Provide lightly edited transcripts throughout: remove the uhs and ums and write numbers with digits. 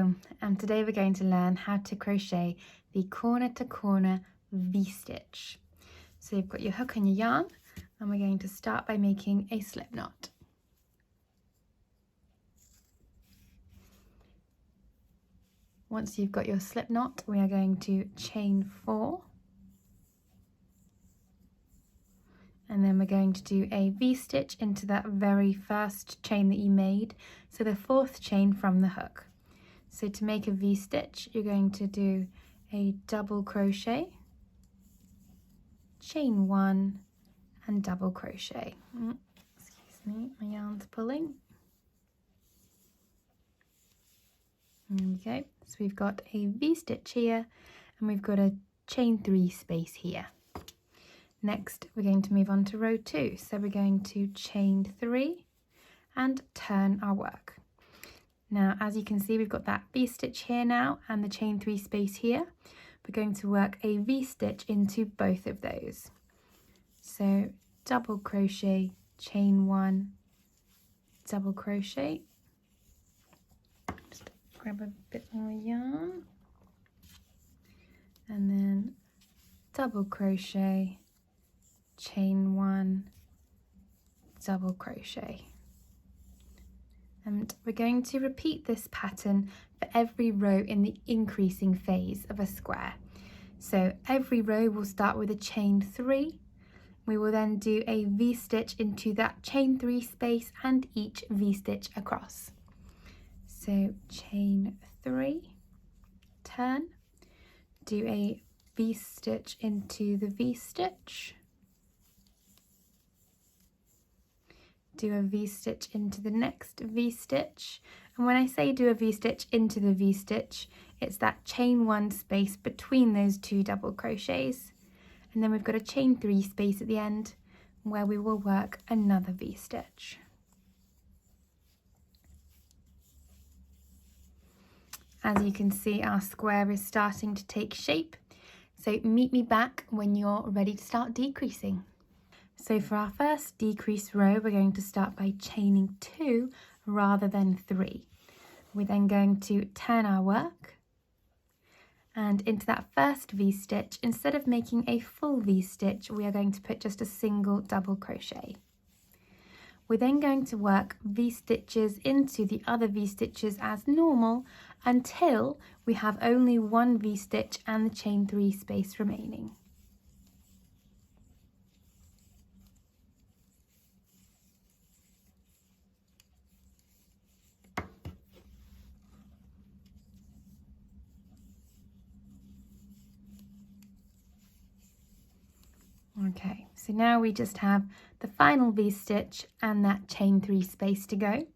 And today we're going to learn how to crochet the corner to corner V-stitch. So you've got your hook and your yarn, and we're going to start by making a slip knot. Once you've got your slip knot, we are going to chain 4, and then we're going to do a V-stitch into that very first chain that you made, so the 4th chain from the hook. So to make a V-stitch, you're going to do a double crochet, chain 1 and double crochet. Excuse me, my yarn's pulling. There we go. So we've got a V-stitch here and we've got a chain 3 space here. Next we're going to move on to row 2. So we're going to chain 3 and turn our work. Now, as you can see, we've got that V-stitch here now and the chain 3 space here. We're going to work a V-stitch into both of those. So double crochet, chain 1, double crochet. Just grab a bit more yarn. And then double crochet, chain 1, double crochet. And we're going to repeat this pattern for every row in the increasing phase of a square. So every row will start with a chain 3. We will then do a V-stitch into that chain 3 space and each V-stitch across. So chain 3, turn, do a V-stitch into the V-stitch, do a V-stitch into the next V-stitch, and when I say do a V-stitch into the V-stitch, it's that chain 1 space between those 2 double crochets, and then we've got a chain 3 space at the end where we will work another V-stitch. As you can see, our square is starting to take shape, so meet me back when you're ready to start decreasing. So for our first decrease row, we're going to start by chaining 2 rather than 3. We're then going to turn our work, and into that first V-stitch, instead of making a full V-stitch, we are going to put just a single double crochet. We're then going to work V-stitches into the other V-stitches as normal until we have only one V-stitch and the chain 3 space remaining. Okay, so now we just have the final V-stitch and that chain 3 space to go.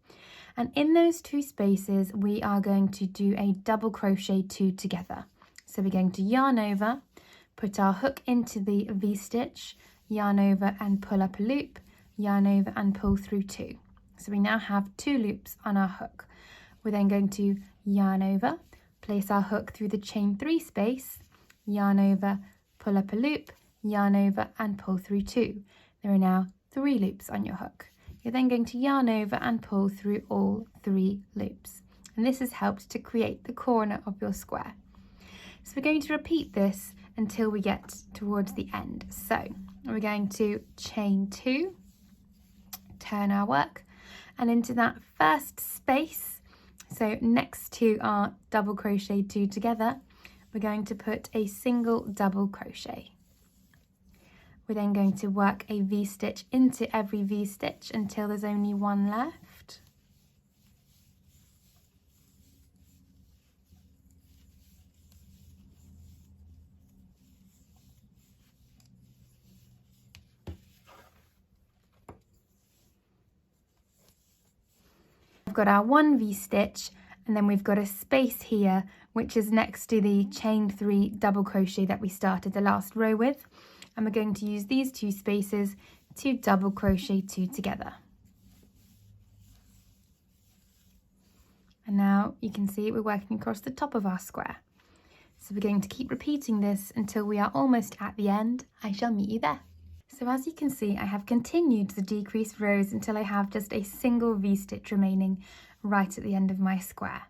And in those 2 spaces, we are going to do a double crochet 2 together. So we're going to yarn over, put our hook into the V-stitch, yarn over and pull up a loop, yarn over and pull through 2. So we now have 2 loops on our hook. We're then going to yarn over, place our hook through the chain 3 space, yarn over, pull up a loop, yarn over and pull through 2. There are now 3 loops on your hook. You're then going to yarn over and pull through all 3 loops. And this has helped to create the corner of your square. So we're going to repeat this until we get towards the end. So we're going to chain 2, turn our work, and into that first space, so next to our double crochet 2 together, we're going to put a single double crochet. We're then going to work a V-stitch into every V-stitch until there's only one left. We've got our one V-stitch and then we've got a space here which is next to the chain 3 double crochet that we started the last row with. And we're going to use these 2 spaces to double crochet 2 together. And now you can see we're working across the top of our square. So we're going to keep repeating this until we are almost at the end. I shall meet you there. So as you can see, I have continued the decreased rows until I have just a single V-stitch remaining right at the end of my square.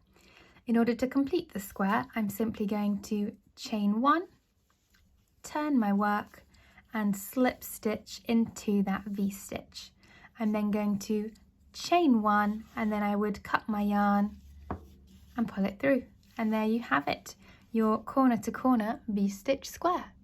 In order to complete the square, I'm simply going to chain 1, turn my work and slip stitch into that V-stitch. I'm then going to chain 1 and then I would cut my yarn and pull it through. And there you have it, your corner to corner V-stitch square.